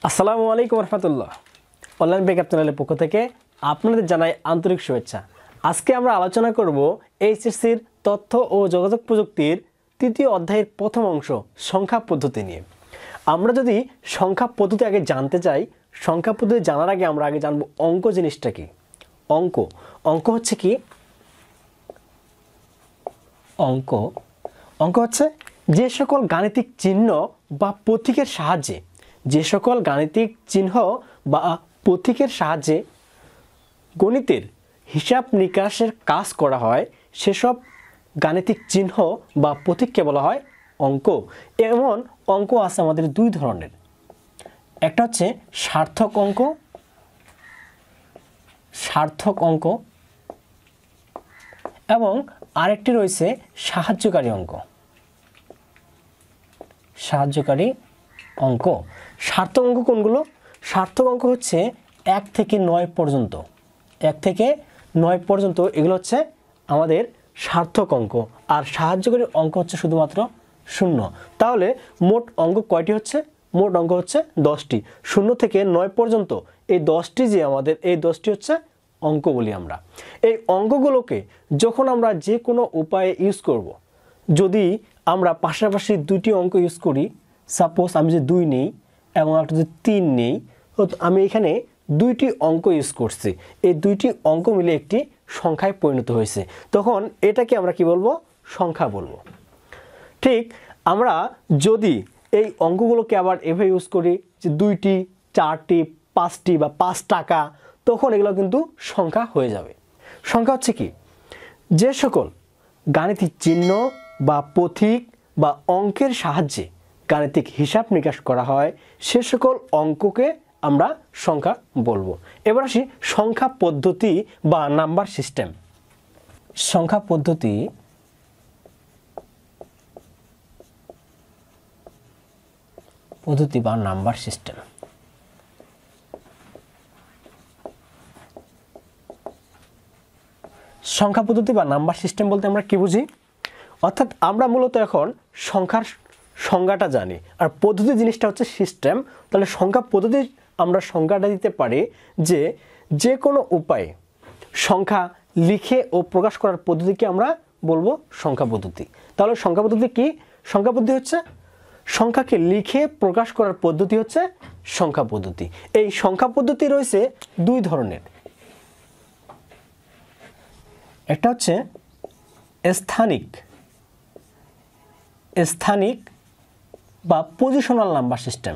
আসসালামু আলাইকুম রহমতুল্লাহ। Online backup চ্যানেলের পক্ষ থেকে আপনাদের জানাই আন্তরিক শুভেচ্ছা। আজকে আমরা আলোচনা করব এইচএসসির তথ্য ও যোগাযোগ প্রযুক্তির তৃতীয় অধ্যায়ের প্রথম অংশ সংখ্যা পদ্ধতি নিয়ে। আমরা যদি সংখ্যা পদ্ধতি আগে জানতে চাই, সংখ্যা পদ্ধতি জানার আগে আমরা আগে জানব অঙ্ক জিনিসটা কি। অঙ্ক হচ্ছে কি? অঙ্ক হচ্ছে যে সকল গাণিতিক চিহ্ন বা প্রতীকের সাহায্যে গণিতের হিসাব নিকাশের কাজ করা হয়, সেসব গাণিতিক চিহ্ন বা প্রতীককে বলা হয় অঙ্ক। এমন অঙ্ক আছে আমাদের দুই ধরনের, একটা হচ্ছে সার্থক অঙ্ক এবং আরেকটি রয়েছে সাহায্যকারী অঙ্ক। সার্থক অঙ্ক কোনগুলো? সার্থক অঙ্ক হচ্ছে 1 থেকে 9 পর্যন্ত, এগুলো হচ্ছে আমাদের সার্থক অঙ্ক। আর সাহায্যকারী অঙ্ক হচ্ছে শুধুমাত্র 0। তাহলে মোট অঙ্ক কয়টি হচ্ছে? মোট অঙ্ক হচ্ছে 10টি। 0 থেকে 9 পর্যন্ত এই 10টি যে আমাদের, এই 10টি হচ্ছে অঙ্ক বলি আমরা। এই অঙ্কগুলোকে যখন আমরা যে কোনো উপায়ে ইউজ করব, যদি আমরা পাশাপাশি দুইটি অঙ্ক ইউজ করি, সাপোজ আমি যে 2 নেই এবং একটা যদি 3 নেই, তো আমি এখানে দুইটি অঙ্ক ইউজ করছি, এই দুইটি অঙ্ক মিলে একটি সংখ্যায় পরিণত হয়েছে, তখন এটাকে আমরা কি বলবো? সংখ্যা বলবো। ঠিক আমরা যদি এই অঙ্কগুলোকে আবার এভাবে ইউজ করি যে 2টি, 4টি, 5টি বা 5 টাকা, তখন এগুলো কিন্তু সংখ্যা হয়ে যাবে। সংখ্যা হচ্ছে কি? যে সকল গাণিতিক চিহ্ন বা প্রতীক বা অঙ্কের সাহায্যে গাণিতিক হিসাব নিকাশ করা হয়, সে সকল অঙ্ককে আমরা সংখ্যা বলবো। এবার আসি সংখ্যা পদ্ধতি বা নাম্বার সিস্টেম। সংখ্যা পদ্ধতি বা নাম্বার সিস্টেম। সংখ্যা পদ্ধতি বা নাম্বার সিস্টেম বলতে আমরা কি বুঝি? অর্থাৎ আমরা মূলত এখন সংখ্যার সংজ্ঞাটা জানি, আর পদ্ধতি জিনিসটা হচ্ছে সিস্টেম। তাহলে সংখ্যা পদ্ধতি আমরা সংজ্ঞাটা দিতে পারি যে কোনো উপায়ে সংখ্যা লিখে ও প্রকাশ করার পদ্ধতিকে আমরা বলবো সংখ্যা পদ্ধতি। তাহলে সংখ্যা পদ্ধতি কি? সংখ্যা পদ্ধতি হচ্ছে সংখ্যাকে লিখে প্রকাশ করার পদ্ধতি হচ্ছে সংখ্যা পদ্ধতি। এই সংখ্যা পদ্ধতি রয়েছে দুই ধরনের, একটা হচ্ছে স্থানিক বা পজিশনাল নাম্বার সিস্টেম।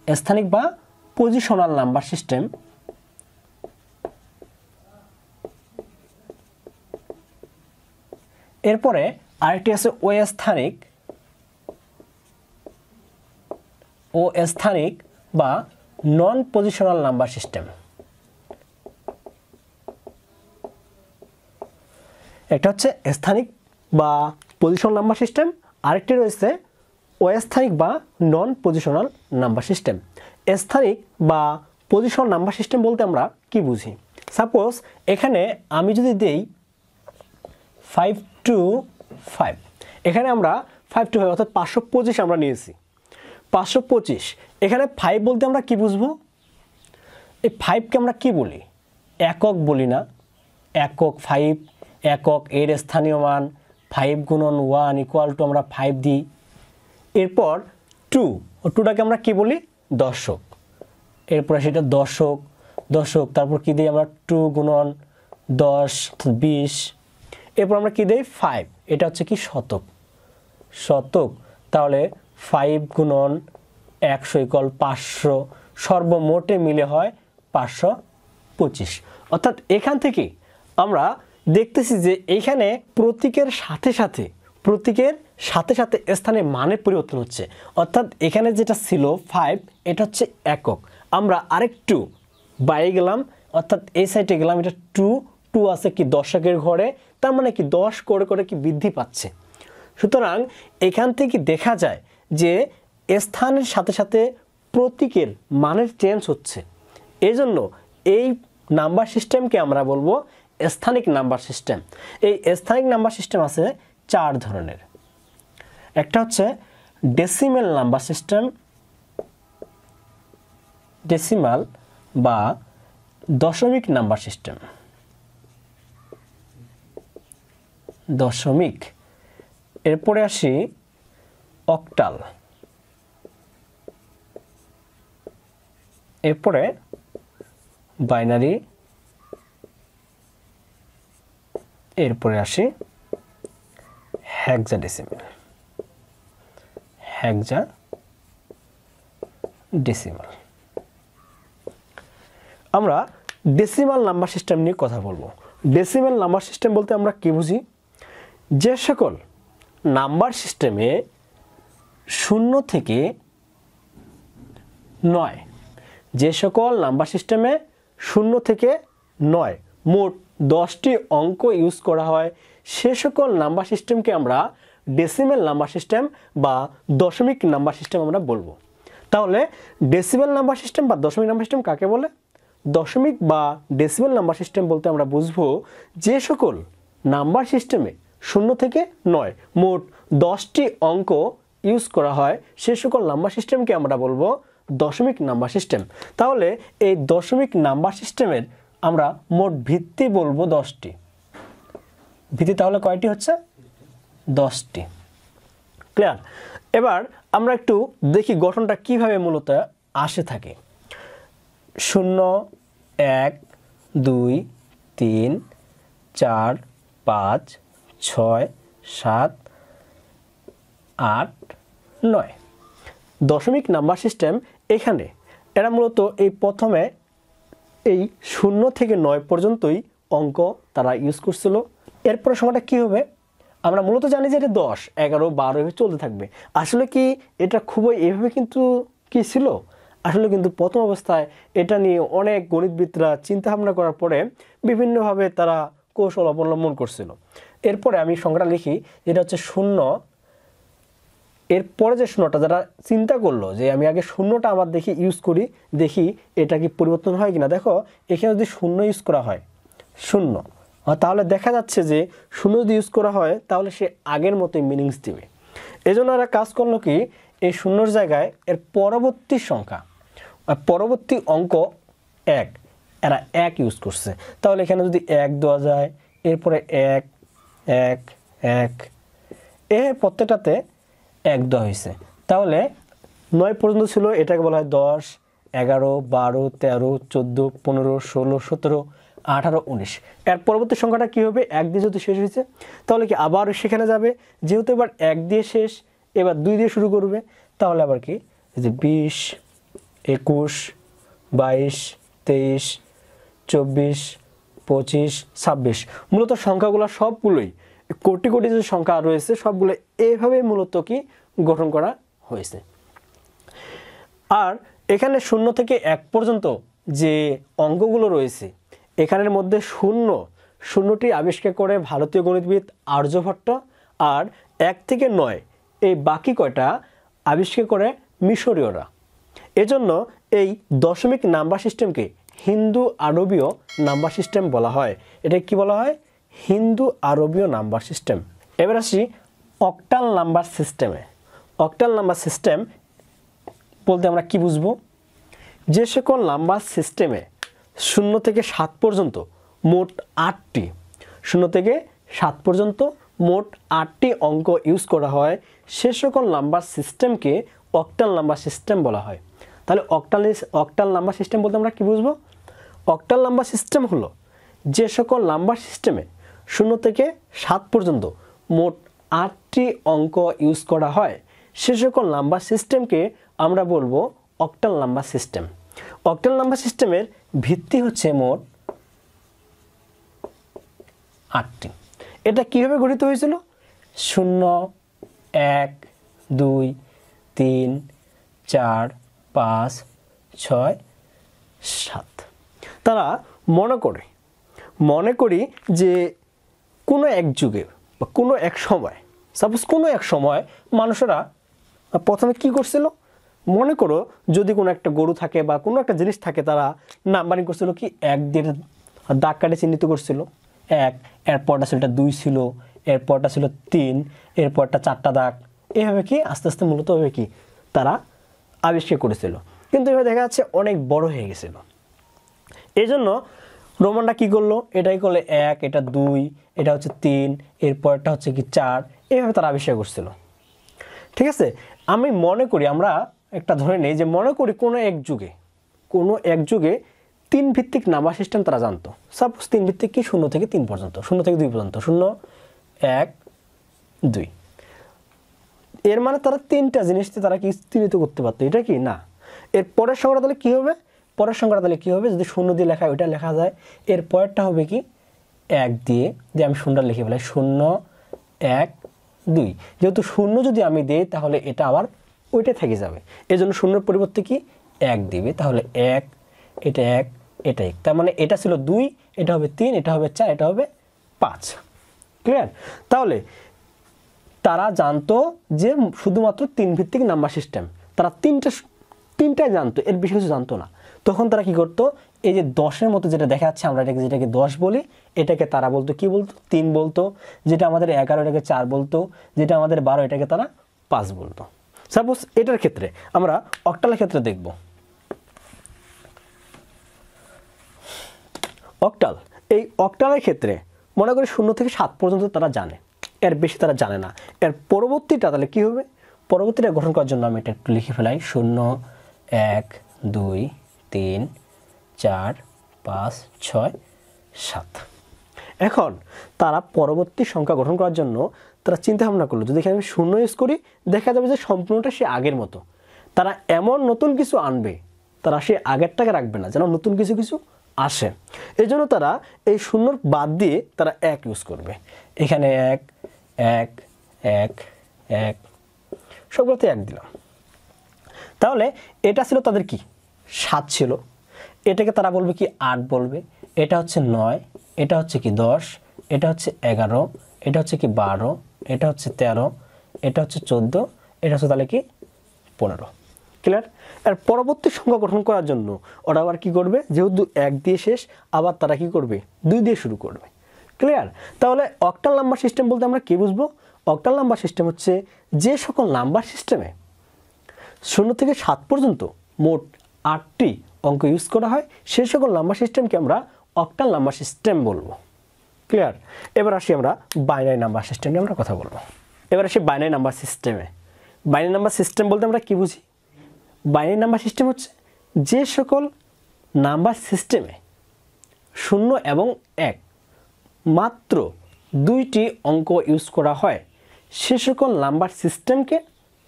স্থানিক বা পজিশনাল নাম্বার সিস্টেম। এরপরে আরেকটি আছে অস্থানিক বা নন পজিশনাল নাম্বার সিস্টেম। একটা হচ্ছে স্থানিক বা পজিশনাল নাম্বার সিস্টেম, আরেকটি রয়েছে অস্থানিক বা নন পজিশনাল নাম্বার সিস্টেম। স্থানিক বা পজিশনাল নাম্বার সিস্টেম বলতে আমরা কি বুঝি? সাপোজ এখানে আমি যদি দেই 5 to 5, এখানে আমরা 5 to 5 অর্থাৎ 525 আমরা নিয়েছি। 525, এখানে 5 বলতে আমরা কি বুঝবো? এই 5কে আমরা কি বলি? একক বলি না? একক 5 একক, এর স্থানীয় মান 5 গুণন 1 ইকুয়াল টু আমরা 5 দিই। এরপর 2টাকে আমরা কি বলি? দশক। এরপর সেটা দশক, তারপর কি দিই আমরা? 2 গুণন 10 20। এরপর আমরা কি দিই? 5, এটা হচ্ছে কি? শতক। তাহলে 5 গুণন 100 ইকুয়াল 500, সর্বমোটে মিলে হয় 525। অর্থাৎ এখান থেকে আমরা দেখতেছি যে এইখানে প্রতীকের সাথে সাথে স্থানে মানের পরিবর্তন হচ্ছে। অর্থাৎ এখানে যেটা ছিল 5, এটা হচ্ছে একক। আমরা আরেকটু বাইরে গেলাম, অর্থাৎ এই সাইডে গেলাম, এটা 2 আছে কি দশকের ঘরে, তার মানে কি 10 করে কি বৃদ্ধি পাচ্ছে। সুতরাং এখান থেকে দেখা যায় যে স্থানের সাথে সাথে প্রতীকের মানের চেঞ্জ হচ্ছে। এজন্য এই নাম্বার সিস্টেমকে আমরা বলবো স্থানিক নাম্বার সিস্টেম। এই স্থানিক নাম্বার সিস্টেম আছে 4 ধরনের। একটা হচ্ছে ডেসিমেল নাম্বার সিস্টেম, ডেসিমাল বা দশমিক নাম্বার সিস্টেম, দশমিক। এরপরে আসি অক্টাল, এরপরে বাইনারি, এরপরে আসি হেক্সাডেসিমাল, হেক্সাডেসিমাল। আমরা ডেসিমাল নাম্বার সিস্টেম নিয়ে কথা বলবো। ডেসিমাল নাম্বার সিস্টেম বলতে আমরা কি বুঝি? যে সকল নাম্বার সিস্টেমে 0 থেকে 9, যে সকল নাম্বার সিস্টেমে 0 থেকে 9 মোট 10টি অঙ্ক ইউজ করা হয়, সে সকল নাম্বার সিস্টেমকে আমরা ডেসিমেল নাম্বার সিস্টেম বা দশমিক নাম্বার সিস্টেম আমরা বলবো। তাহলে ডেসিমেল নাম্বার সিস্টেম বা দশমিক নাম্বার সিস্টেম কাকে বলে? দশমিক বা ডেসিমেল নাম্বার সিস্টেম বলতে আমরা বুঝবো যে সকল নাম্বার সিস্টেমে 0 থেকে 9 মোট 10টি অঙ্ক ইউজ করা হয়, সে সকল নাম্বার সিস্টেমকে আমরা বলবো দশমিক নাম্বার সিস্টেম। তাহলে এই দশমিক নাম্বার সিস্টেমের আমরা মোট ভিত্তি বলবো 10টি। ভিত্তি তাহলে কয়টি হচ্ছে? 10টি। ক্লিয়ার? এবার আমরা একটু দেখি গঠনটা কিভাবে মূলত আসে থাকে। 0, 1, 2, 3, 4, 5, 6, 7, 8, 9 দশমিক নাম্বার সিস্টেম। এখানে এরা মূলত এই প্রথমে এই 0 থেকে 9 পর্যন্তই অঙ্ক তারা ইউজ করছিল। এরপরে সময়টা কি হবে? আমরা মূলত জানি যে এটা 10, 11, 12 এভাবে চলতে থাকবে। আসলে কি এটা খুবই এভাবে কিন্তু কি ছিল? আসলে কিন্তু প্রথম অবস্থায় এটা নিয়ে অনেক গণিতবিদরা চিন্তা ভাবনা করার পরে বিভিন্নভাবে তারা কৌশল অবলম্বন করছিল। এরপরে আমি সংখ্যাটা লিখি, যেটা হচ্ছে 0। এরপরে যে 0টা যারা চিন্তা করলো যে আমি আগে 0টা আবার দেখি ইউজ করি, দেখি এটা কি পরিবর্তন হয় কিনা। দেখো এখানে যদি 0 ইউজ করা হয়, 0, তাহলে দেখা যাচ্ছে যে 0 যদি ইউজ করা হয় তাহলে সে আগের মতোই মিনিংস দিবে। এই জন্য এরা কাজ করলো কি, এই 0-র জায়গায় এর পরবর্তী সংখ্যা, পরবর্তী অঙ্ক 1, এরা 1 ইউজ করছে। তাহলে এখানে যদি 1 দেওয়া যায়, এরপরে 1, 1, 1, এর প্রত্যেকটাতে 1 দেওয়া হয়েছে। তাহলে 9 পর্যন্ত ছিল, এটাকে বলা হয় 10, 11, 12, 13, 14, 15, 16, 17, 18, 19। এর পরবর্তী সংখ্যাটা কি হবে? 1 দিয়ে যদি শেষ হয়েছে তাহলে কি আবার সেখানে যাবে, যেহেতু এবার 1 দিয়ে শেষ, এবার 2 দিয়ে শুরু করবে। তাহলে আবার কি, যে 20, 21, 22, 23, 24, 25, 26 মূলত সংখ্যাগুলো সবগুলোই কোটি কোটি যে সংখ্যা রয়েছে সবগুলো এইভাবে মূলত কি গঠন করা হয়েছে। আর এখানে 0 থেকে 1 পর্যন্ত যে অঙ্কগুলো রয়েছে, এখানের মধ্যে 0টি আবিষ্কার করে ভারতীয় গণিতবিদ আর্যভট্ট, আর 1 থেকে 9 এই বাকি কয়টা আবিষ্কার করে মিশরীয়রা। এজন্য এই দশমিক নাম্বার সিস্টেমকে হিন্দু আরবীয় নাম্বার সিস্টেম বলা হয়। এটা কি বলা হয়? হিন্দু আরবীয় নাম্বার সিস্টেম। এবার আসি অক্টাল নাম্বার সিস্টেমে। অক্টাল নাম্বার সিস্টেম বলতে আমরা কি বুঝবো? যে সকল নাম্বার সিস্টেমে 0 থেকে 7 পর্যন্ত মোট 8টি, 0 থেকে 7 পর্যন্ত মোট 8টি অঙ্ক ইউজ করা হয়, সে সকল নাম্বার সিস্টেমকে অক্টাল নাম্বার সিস্টেম বলা হয়। তাহলে অক্টাল নাম্বার সিস্টেম বলতে আমরা কি বুঝবো? অক্টাল নাম্বার সিস্টেম হলো যে সকল নাম্বার সিস্টেমে 0 থেকে 7 পর্যন্ত মোট 8টি অঙ্ক ইউজ করা হয়, সে সকল নাম্বার সিস্টেমকে আমরা বলবো octal number system. Octal number সিস্টেমের ভিত্তি হচ্ছে মোট 8টি। এটা কিভাবে গঠিত হয়েছিল? 0, 1, 2, 3, 4, 5, 6, 7। তারা মনে করি যে কোনো এক যুগে বা কোনো এক সময়, সাপোজ কোনো এক সময় মানুষেরা প্রথমে কি করছিল? মনে করো যদি কোনো একটা গরু থাকে বা কোনো একটা জিনিস থাকে, তারা নাম্বারিং করছিল কি 1 দিয়ে দাগ কাটে চিহ্নিত করছিল। 1, এরপরটা ছিল 2 ছিল, এরপরটা ছিল 3, এরপরটা 4টা দাগ, এইভাবে কি আস্তে আস্তে মূলত হবে কি তারা আবিষ্কার করেছিল, কিন্তু এভাবে দেখা যাচ্ছে অনেক বড় হয়ে গেছিল। এই জন্য রোমানরা কী করলো, এটাই করলে 1, এটা 2, এটা হচ্ছে 3, এরপরটা হচ্ছে কি 4, এইভাবে তারা আবিষ্কার করছিল। ঠিক আছে, আমি মনে করি আমরা একটা ধরে নেই যে মনে করি কোনো এক যুগে 3 ভিত্তিক নাম্বার সিস্টেম তারা জানতো। সাপোজ 3 ভিত্তিক কি 0 থেকে 3 পর্যন্ত, 0 থেকে 2 পর্যন্ত, 0, 1, 2। এর মানে তারা 3টা জিনিসকে তারা কি চিহ্নিত করতে পারতো, এটা কি না। এর পরের সংখ্যাটা তাহলে কী হবে, যদি 0 দিয়ে লেখা ওইটা লেখা যায়, এর পরেরটা হবে কি 1 দিয়ে, যে আমি 0টা লিখে ফেলাই 0, 1, 2। যেহেতু 0 যদি আমি দেই তাহলে এটা আবার ওইটা থেকে যাবে, এই জন্য 0-এর পরিবর্তে কি 1 দিবে, তাহলে 1, এটা 1, এটা 1, তার মানে এটা ছিল 2, এটা হবে 3, এটা হবে 4, এটা হবে 5। ক্লিয়ার। তাহলে তারা জানতো যে শুধুমাত্র 3 ভিত্তিক নাম্বার সিস্টেম, তারা তিনটাই জানতো, এর বেশি কিছু জানতো না। তখন তারা কি করতো, এই যে 10-এর মতো যেটা দেখা যাচ্ছে আমরা যেটাকে 10 বলি, এটাকে তারা বলতো কি বলতো 3 বলতো, যেটা আমাদের 11 এটাকে 4 বলতো, যেটা আমাদের 12 এটাকে তারা 5 বলতো। সাপোজ এটার ক্ষেত্রে আমরা অক্টালের ক্ষেত্রে দেখব। এই অক্টালের ক্ষেত্রে মনে করি 0 থেকে 7 পর্যন্ত তারা জানে, এর বেশি তারা জানে না। এর পরবর্তীটা তাহলে কী হবে, পরবর্তীটা গঠন করার জন্য আমি এটা একটু লিখে ফেলাই 0, 1, 2, 3, 4, 5, 6, 7। এখন তারা পরবর্তী সংখ্যা গঠন করার জন্য তারা চিন্তা ভাবনা করলো, যদি আমি 0 ইউজ করি দেখা যাবে যে সম্পূর্ণটা সে আগের মতো। তারা এমন নতুন কিছু আনবে, তারা সে আগেরটাকে রাখবে না, যেন নতুন কিছু আসে। এই জন্য তারা এই 0 বাদ দিয়ে তারা 1 ইউজ করবে। এখানে 1, 1, 1, 1, সবগুলোতে 1 দিলাম। তাহলে এটা ছিল তাদের কি 7 ছিল, এটাকে তারা বলবে কি 8 বলবে, এটা হচ্ছে 9, এটা হচ্ছে কি 10, এটা হচ্ছে 11, এটা হচ্ছে কি 12, এটা হচ্ছে 13, এটা হচ্ছে 14, এটা হচ্ছে তাহলে কি 15। ক্লিয়ার। আর পরবর্তী সংখ্যা গঠন করার জন্য ওরা আবার কী করবে, যেহেতু 1 দিয়ে শেষ, আবার তারা কি করবে 2 দিয়ে শুরু করবে। ক্লিয়ার। তাহলে অক্টাল নাম্বার সিস্টেম বলতে আমরা কী বুঝবো, অক্টাল নাম্বার সিস্টেম হচ্ছে যে সকল নাম্বার সিস্টেমে 0 থেকে 7 পর্যন্ত মোট 8টি অঙ্ক ইউজ করা হয়, সেই সকল নাম্বার সিস্টেমকে আমরা অক্টাল নাম্বার সিস্টেম বলবো। ক্লিয়ার। এবার আসি আমরা বাইনারি নাম্বার সিস্টেম নিয়ে আমরা কথা বলবো। এবার আসি বাইনারি নাম্বার সিস্টেমে। বাইনারি নাম্বার সিস্টেম বলতে আমরা কী বুঝি, বাইনারি নাম্বার সিস্টেম হচ্ছে যে সকল নাম্বার সিস্টেমে 0 এবং 1 মাত্র 2টি অঙ্ক ইউজ করা হয়, সে সকল নাম্বার সিস্টেমকে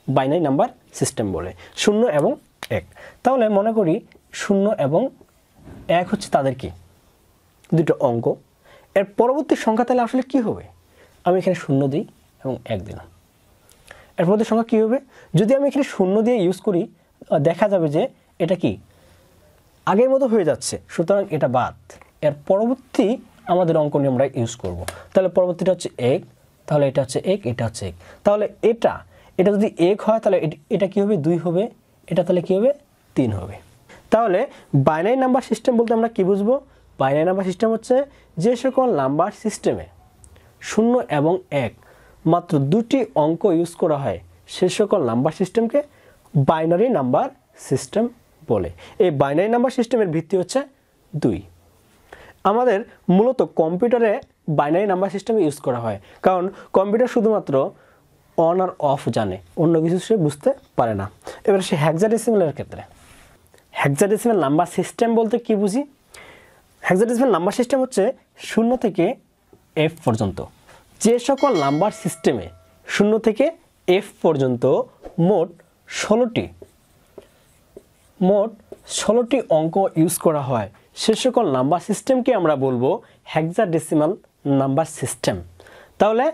বাইনারি নাম্বার সিস্টেম বলে, 0 এবং 1। তাহলে মনে করি 0 এবং 1 হচ্ছে তাদের কি 2টো অঙ্ক। এর পরবর্তী সংখ্যা তাহলে আসলে কী হবে, আমি এখানে 0 দিই এবং 1 দিলাম। এর পরবর্তী সংখ্যা কী হবে, যদি আমি এখানে 0 দিয়ে ইউজ করি দেখা যাবে যে এটা কি আগের মতো হয়ে যাচ্ছে, সুতরাং এটা বাদ। এর পরবর্তী আমাদের অঙ্ক নিয়ে আমরা ইউজ করব। তাহলে পরবর্তীটা হচ্ছে 1, তাহলে এটা হচ্ছে 1, এটা হচ্ছে 1। তাহলে এটা যদি 1 হয় তাহলে এটা কী হবে 2 হবে, এটা তাহলে কী হবে 3 হবে। তাহলে বাইনারি নাম্বার সিস্টেম বলতে আমরা কী বুঝবো, বাইনারি নাম্বার সিস্টেম হচ্ছে যে সকল নাম্বার সিস্টেমে 0 এবং 1 মাত্র 2টি অঙ্ক ইউজ করা হয়, সে সকল নাম্বার সিস্টেমকে বাইনারি নাম্বার সিস্টেম বলে। এই বাইনারি নাম্বার সিস্টেমের ভিত্তি হচ্ছে 2। আমাদের মূলত কম্পিউটারে বাইনারি নাম্বার সিস্টেম ইউজ করা হয়, কারণ কম্পিউটার শুধুমাত্র অন আর অফ জানে, অন্য কিছু সে বুঝতে পারে না। এবার সে হেক্সাডেসিমালের ক্ষেত্রে হেক্সাডেসিমাল নাম্বার সিস্টেম বলতে কি বুঝি, হেক্সাডেসিমাল নাম্বার সিস্টেম হচ্ছে 0 থেকে f পর্যন্ত যে সকল নাম্বার সিস্টেমে 0 থেকে f পর্যন্ত মোট 16টি অঙ্ক ইউজ করা হয়, সে সকল নাম্বার সিস্টেমকে আমরা বলবো হেক্সাডেসিমাল নাম্বার সিস্টেম। তাহলে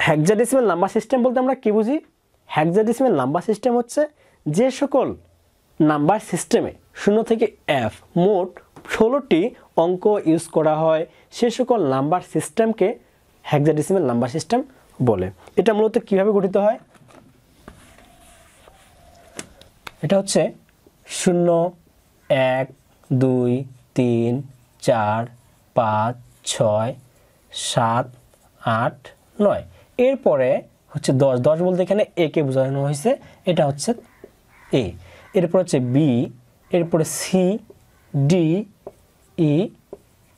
হেক্সাডেসিমাল নাম্বার সিস্টেম বলতে আমরা কী বুঝি, হেক্সাডেসিমাল নাম্বার সিস্টেম হচ্ছে যে সকল নাম্বার সিস্টেমে 0 থেকে f মোট 16টি অঙ্ক ইউজ করা হয়, সে সকল নাম্বার সিস্টেমকে হেক্সাডেসিমাল নাম্বার সিস্টেম বলে। এটা মূলত কীভাবে গঠিত হয়, এটা হচ্ছে 0, 1, 2, 3, 4, 5, 6, 7, 8, 9। এরপরে হচ্ছে 10, 10 বলতে এখানে এ কে বোঝানো হয়েছে, এটা হচ্ছে এ। এরপর হচ্ছে বি, এরপরে সি, ডি, ই,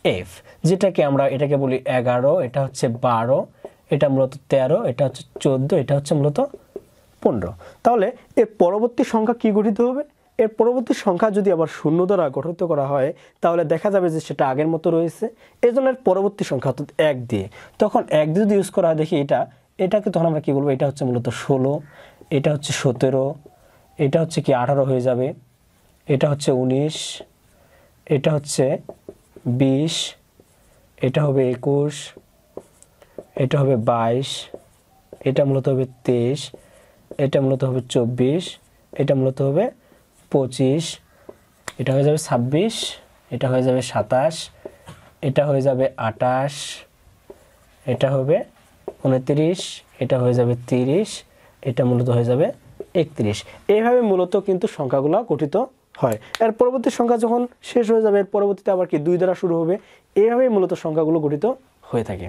এফ, যেটাকে আমরা এটাকে বলি 11, এটা হচ্ছে 12, এটা মূলত 13, এটা হচ্ছে 14, এটা হচ্ছে মূলত 15। তাহলে এর পরবর্তী সংখ্যা কি গঠিত হবে? এর পরবর্তী সংখ্যা যদি আবার শূন্য দ্বারা গঠিত করা হয় তাহলে দেখা যাবে যে সেটা আগের মতো রয়েছে। এই জন্য এর পরবর্তী সংখ্যা অর্থাৎ 1 দিয়ে, তখন 1 দিয়ে যদি ইউজ করা হয় দেখি এটাকে তখন আমরা কি বলবো? এটা হচ্ছে মূলত 16, এটা হচ্ছে 17, এটা হচ্ছে কি 18 হয়ে যাবে, এটা হচ্ছে 19, এটা হচ্ছে 20, এটা হবে 21, এটা হবে 22, এটা মূলত হবে 23, এটা মূলত হবে 24, এটা মূলত হবে 25, এটা হয়ে যাবে 26, এটা হয়ে যাবে 27, এটা হয়ে যাবে 28, এটা হবে 29, এটা হয়ে যাবে 30, এটা মূলত হয়ে যাবে 31। এইভাবে মূলত কিন্তু সংখ্যাগুলো গঠিত হয়। এর পরবর্তী সংখ্যা যখন শেষ হয়ে যাবে এর পরবর্তীতে আবার কি 2 দ্বারা শুরু হবে, এইভাবেই মূলত সংখ্যাগুলো গঠিত হয়ে থাকে।